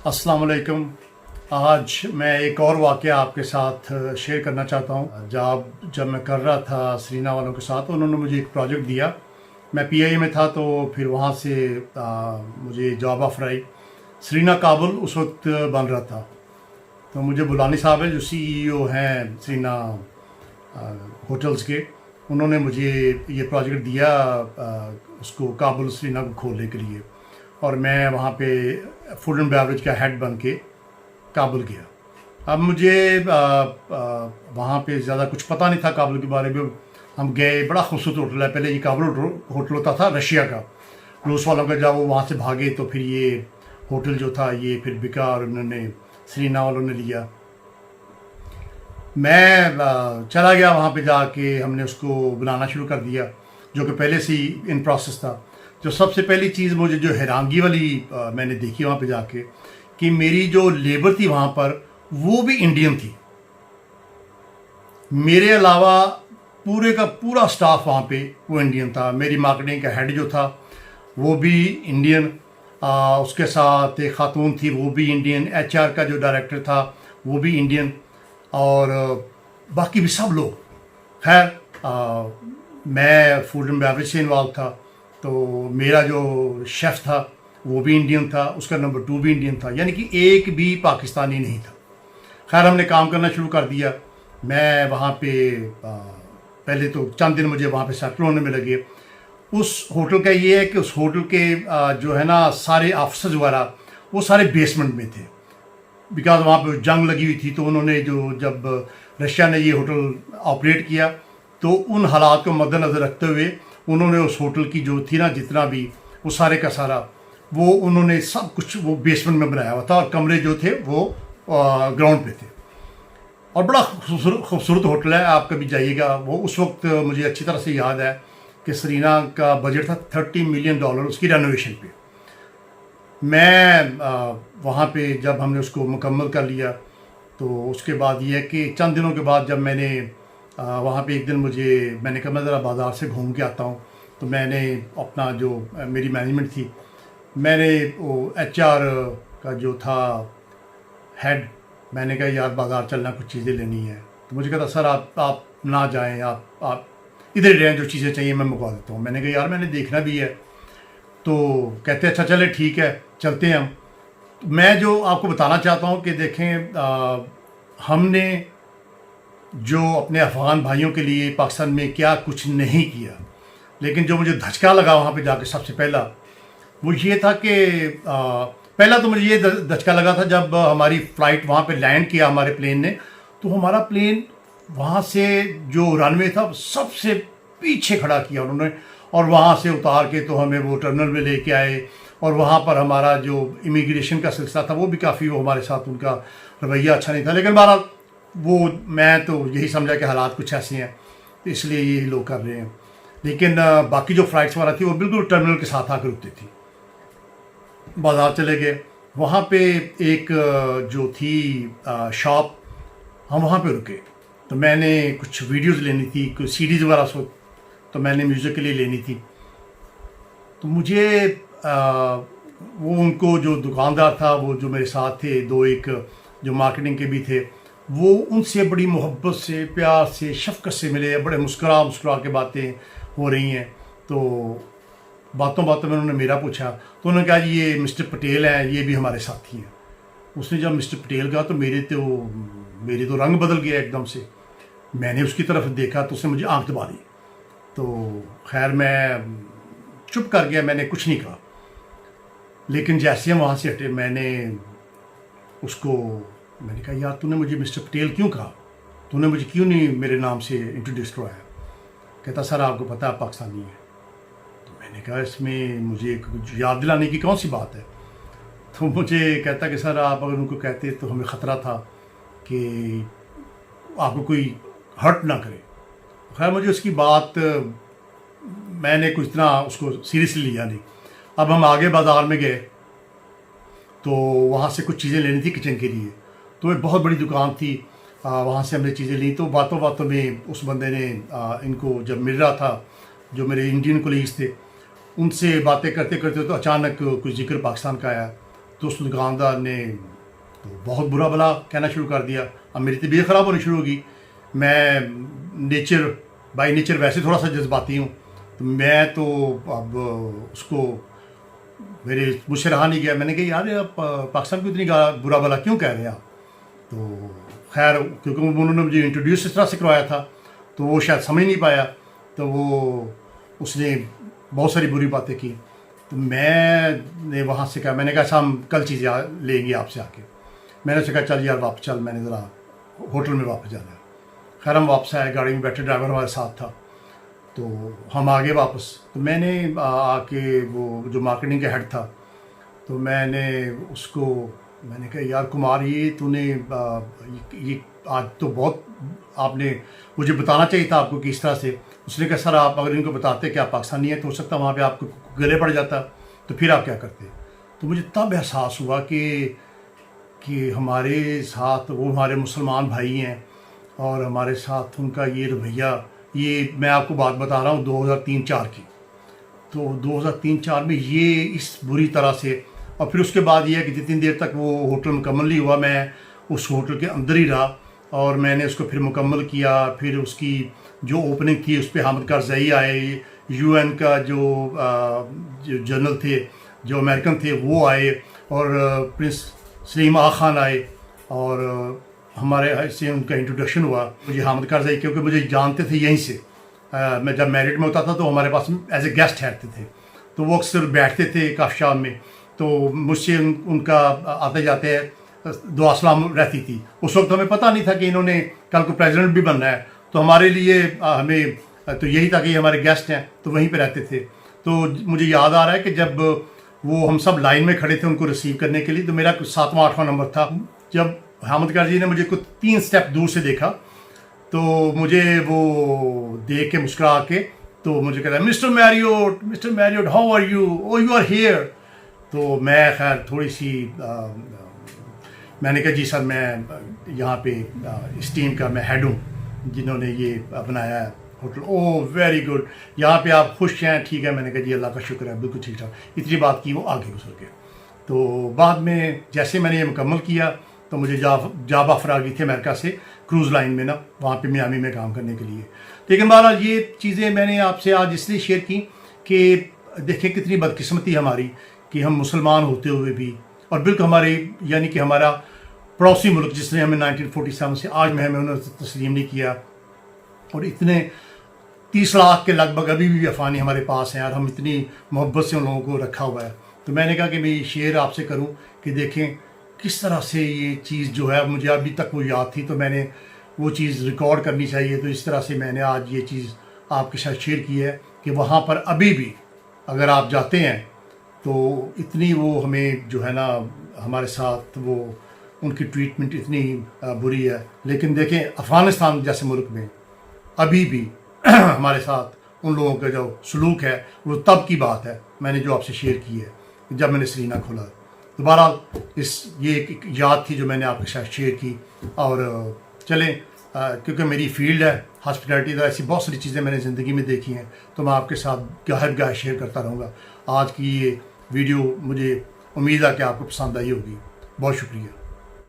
अस्सलाम वालेकुम। आज मैं एक और वाक़या आपके साथ शेयर करना चाहता हूँ। जब मैं कर रहा था सरीना वालों के साथ, उन्होंने मुझे एक प्रोजेक्ट दिया। मैं पीआईए में था, तो फिर वहाँ से मुझे जॉब ऑफ़र आई। सरीना काबुल उस वक्त बन रहा था, तो मुझे बुलानी साहब है जो सीईओ हैं सरीना होटल्स के, उन्होंने मुझे ये प्रोजेक्ट दिया उसको काबुल सरीना को खोलने के लिए। और मैं वहाँ पे फूड एंड बेवरेज का हेड बन के काबुल गया। अब मुझे वहाँ पे ज़्यादा कुछ पता नहीं था काबुल के बारे में। हम गए, बड़ा खूबसूरत होटल है। पहले ये काबुल होटल होता था रशिया का, रूस वालों का। जब वो वहाँ से भागे तो फिर ये होटल जो था ये फिर बिका और उन्होंने सरीना वालों ने लिया। मैं चला गया वहाँ पे, जाके हमने उसको बनाना शुरू कर दिया, जो कि पहले से ही इन प्रोसेस था। जो सबसे पहली चीज़ मुझे जो हैरानगी वाली मैंने देखी वहाँ पे जाके, कि मेरी जो लेबर थी वहाँ पर वो भी इंडियन थी। मेरे अलावा पूरे का पूरा स्टाफ वहाँ पे वो इंडियन था। मेरी मार्केटिंग का हेड जो था वो भी इंडियन, उसके साथ एक खातून थी वो भी इंडियन, एचआर का जो डायरेक्टर था वो भी इंडियन, और बाकी भी सब लोग। खैर मैं फूड एंड बेवरेज से इन्वॉल्व था, तो मेरा जो शेफ़ था वो भी इंडियन था, उसका नंबर 2 भी इंडियन था, यानी कि एक भी पाकिस्तानी नहीं था। खैर हमने काम करना शुरू कर दिया। मैं वहाँ पे पहले तो चंद दिन मुझे वहाँ पे सेटल होने में लगे। उस होटल का ये है कि उस होटल के जो है ना सारे ऑफिसर्स वगैरह वो सारे बेसमेंट में थे, बिकॉज वहाँ पे जंग लगी हुई थी। तो उन्होंने जब रशिया ने ये होटल ऑपरेट किया, तो उन हालात को मद्देनज़र रखते हुए उन्होंने उस होटल की जो थी ना, जितना भी वो सारे का सारा वो उन्होंने सब कुछ वो बेसमेंट में बनाया हुआ था, और कमरे जो थे वो ग्राउंड पे थे। और बड़ा खूबसूरत होटल है, आप कभी जाइएगा। वो उस वक्त मुझे अच्छी तरह से याद है कि सरीना का बजट था $30 मिलियन उसकी रेनोवेशन पे। मैं वहाँ पे जब हमने उसको मुकम्मल कर लिया, तो उसके बाद ये है कि चंद दिनों के बाद जब मैंने वहाँ पे एक दिन मैंने कहा मैं ज़रा बाज़ार से घूम के आता हूँ। तो मैंने अपना जो मेरी मैनेजमेंट थी, मैंने वो एचआर का जो था हेड, मैंने कहा यार बाज़ार चलना, कुछ चीज़ें लेनी है। तो मुझे कहता सर आप ना जाएं, आप इधर ही रहें, जो चीज़ें चाहिए मैं मंगवा देता हूँ। मैंने कहा यार मैंने देखना भी है। तो कहते अच्छा चले ठीक है चलते हैं हम। मैं जो आपको बताना चाहता हूँ कि देखें, हमने जो अपने अफ़गान भाइयों के लिए पाकिस्तान में क्या कुछ नहीं किया, लेकिन जो मुझे धचका लगा वहाँ पे जाके सबसे पहला वो ये था कि पहला तो मुझे ये धचका लगा था जब हमारी फ़्लाइट वहाँ पे लैंड किया हमारे प्लेन ने। तो हमारा प्लेन वहाँ से जो रनवे था सबसे पीछे खड़ा किया उन्होंने, और वहाँ से उतार के तो हमें वो टर्मिनल में लेके आए। और वहाँ पर हमारा जो इमिग्रेशन का सिलसिला था वो भी काफ़ी, वो हमारे साथ उनका रवैया अच्छा नहीं था। लेकिन बहरहाल वो मैं तो यही समझा कि हालात कुछ ऐसे हैं, तो इसलिए ये लोग कर रहे हैं। लेकिन बाकी जो फ़्लाइट्स वगैरह थी वो बिल्कुल टर्मिनल के साथ आकर रुकती थी। बाज़ार चले गए, वहाँ पे एक जो थी शॉप, हम वहाँ पे रुके। तो मैंने कुछ वीडियोज़ लेनी थी, कुछ सीडीज़ वगैरह सो, तो मैंने म्यूज़िक के लिए लेनी थी। तो मुझे वो उनको जो दुकानदार था, वो जो मेरे साथ थे, दो एक जो मार्केटिंग के भी थे, वो उनसे बड़ी मोहब्बत से, प्यार से, शफ़क़त से मिले। बड़े मुस्कुरा के बातें हो रही हैं। तो बातों बातों में उन्होंने मेरा पूछा, तो उन्होंने कहा जी ये मिस्टर पटेल हैं, ये भी हमारे साथी हैं। उसने जब मिस्टर पटेल कहा तो मेरे तो रंग बदल गया एकदम से। मैंने उसकी तरफ देखा तो उसने मुझे आंख दबा दी। तो खैर मैं चुप कर गया, मैंने कुछ नहीं कहा। लेकिन जैसे हम वहाँ से हटे, मैंने कहा यार तूने मुझे मिस्टर पटेल क्यों कहा, तूने मुझे क्यों नहीं मेरे नाम से इंट्रोड्यूस करवाया। कहता सर आपको पता है पाकिस्तानी है। तो मैंने कहा इसमें मुझे कुछ याद दिलाने की कौन सी बात है। तो मुझे कहता कि सर आप अगर उनको कहते तो हमें ख़तरा था कि आपको कोई हर्ट ना करे। खैर मुझे उसकी बात, मैंने कुछ इतना उसको सीरियसली लिया नहीं। अब हम आगे बाज़ार में गए, तो वहाँ से कुछ चीज़ें लेनी थी किचन के लिए। तो एक बहुत बड़ी दुकान थी, वहाँ से हमने चीज़ें ली। तो बातों बातों में उस बंदे ने इनको जब मिल रहा था, जो मेरे इंडियन कोलीग्स थे, उनसे बातें करते करते तो अचानक कुछ जिक्र पाकिस्तान का आया। دوست دکاندار نے تو بہت برا بلا کہنا شروع کر دیا. اب میری طبیعت خراب ہونی شروع ہوگی. میں بائی نیچر ویسے تھوڑا سا جذباتی ہوں, تو میں تو اب اس کو مجھ سے رہا نہیں گیا. میں نے کہا یار آپ پاکستان کو اتنی برا بلا کیوں کہہ رہے ہیں آپ؟ تو خیر کیونکہ انہوں نے مجھے انٹروڈیوس اس طرح سے کروایا تھا تو وہ شاید سمجھ نہیں پایا, تو اس نے بہت ساری بری باتیں کی. تو میں نے وہاں سے کہا, میں نے کہا اچھا ہم کل چیزیں لیں گے آپ سے آ کے. میں نے اسے کہا چل یار واپس چل, میں نے ذرا ہوٹل میں واپس جانا ہے. خیر ہم واپس آئے, گاڑی میں بیٹھے, ڈرائیور ہمارے ساتھ تھا, تو ہم آگے واپس. تو میں نے آ کے وہ جو مارکیٹنگ کا ہیڈ تھا, تو میں نے اس کو میں نے کہا یار کمار یہ تو نے یہ آج تو بہت آپ نے مجھے بتانا چاہیے تھا آپ کو کہ اس طرح سے. اس نے کہا سر آپ اگر ان کو بتاتے کہ آپ پاکستانی ہیں تو ہو سکتا وہاں پہ آپ کو گلے پڑ جاتا, تو پھر آپ کیا کرتے. تو مجھے تب احساس ہوا کہ ہمارے ساتھ وہ ہمارے مسلمان بھائی ہیں اور ہمارے ساتھ ان کا یہ رویہ. یہ میں آپ کو بات بتا رہا ہوں 2003-04 کی. تو 2003-04 میں یہ اس بری طرح سے, اور پھر اس کے بعد یہ ہے کہ جتنی دیر تک وہ ہوٹل مکمل نہیں ہوا میں اس ہوٹل کے اندر ہی رہا, اور میں نے اس کو پھر مکمل کیا. پھر اس کی جو اوپننگ تھی اس پہ حامد کارزئی آئے, یو این کا جو جنرل تھے جو امریکن تھے وہ آئے, اور پرنس سلیم آغا خان آئے, اور ہمارے سے ان کا انٹروڈکشن ہوا. مجھے حامد کارزئی کیونکہ مجھے جانتے تھے یہیں سے, میں جب میرٹ میں ہوتا تھا تو ہمارے پاس ایز اے گیسٹ ٹھہرتے تھے, تو وہ اکثر بیٹھتے تھے کاف شام میں. تو مجھ سے ان کا آتے جاتے دعا سلام رہتی تھی. اس وقت ہمیں پتہ نہیں تھا کہ انہوں نے کل کو پریزیڈنٹ بھی بننا ہے, تو ہمارے لیے ہمیں تو یہی تھا کہ یہ ہمارے گیسٹ ہیں, تو وہیں پہ رہتے تھے. تو مجھے یاد آ رہا ہے کہ جب وہ ہم سب لائن میں کھڑے تھے ان کو ریسیو کرنے کے لیے, تو میرا 7واں-8واں نمبر تھا. جب حامد کارزئی نے مجھے کچھ 3 اسٹیپ دور سے دیکھا تو مجھے وہ دیکھ کے مسکرا کے تو مجھے کہتا ہے mister Marriott how are you, oh you are here. تو میں خیر تھوڑی سی میں نے کہا جی سر میں یہاں پہ اس ٹیم کا میں ہیڈ ہوں جنہوں نے یہ بنایا ہے ہوٹل. او ویری گڈ, یہاں پہ آپ خوش ہیں؟ ٹھیک ہے. میں نے کہا جی اللہ کا شکر ہے بالکل ٹھیک ٹھاک. اتنی بات کی, وہ آگے گزر گئے. تو بعد میں جیسے میں نے یہ مکمل کیا تو مجھے جاب آفر آ گئی تھی امریکہ سے کروز لائن میں نا, وہاں پہ میامی میں کام کرنے کے لیے. لیکن بہرحال یہ چیزیں میں نے آپ سے آج اس لیے شیئر کی کہ دیکھیں کتنی بدقسمتی ہماری کہ ہم مسلمان ہوتے ہوئے بھی, اور بالکل ہمارے یعنی کہ ہمارا پڑوسی ملک جس نے ہمیں 1947 سے آج میں ہمیں انہوں نے تسلیم نہیں کیا, اور اتنے 30 لاکھ کے لگ بھگ ابھی بھی افغانی ہمارے پاس ہیں, اور ہم اتنی محبت سے ان لوگوں کو رکھا ہوا ہے. تو میں نے کہا کہ میں یہ شیئر آپ سے کروں کہ دیکھیں کس طرح سے یہ چیز جو ہے مجھے ابھی تک وہ یاد تھی, تو میں نے وہ چیز ریکارڈ کرنی چاہیے. تو اس طرح سے میں نے آج یہ چیز آپ کے ساتھ شیئر کی ہے کہ وہاں پر ابھی بھی اگر آپ جاتے ہیں تو اتنی وہ ہمیں جو ہے نا ہمارے ساتھ وہ ان کی ٹریٹمنٹ اتنی بری ہے. لیکن دیکھیں افغانستان جیسے ملک میں ابھی بھی ہمارے ساتھ ان لوگوں کا جو سلوک ہے وہ تب کی بات ہے, میں نے جو آپ سے شیئر کی ہے جب میں نے سرینہ کھولا. تو بہرحال یہ ایک یاد تھی جو میں نے آپ کے ساتھ شیئر کی. اور چلیں کیونکہ میری فیلڈ ہے ہاسپٹیلٹی, تو ایسی بہت ساری چیزیں میں نے زندگی میں دیکھی ہیں, تو میں آپ کے ساتھ گاہے شیئر کرتا رہوں گا. آج کی یہ ویڈیو مجھے امید ہے کہ آپ کو پسند آئی ہوگی. بہت شکریہ.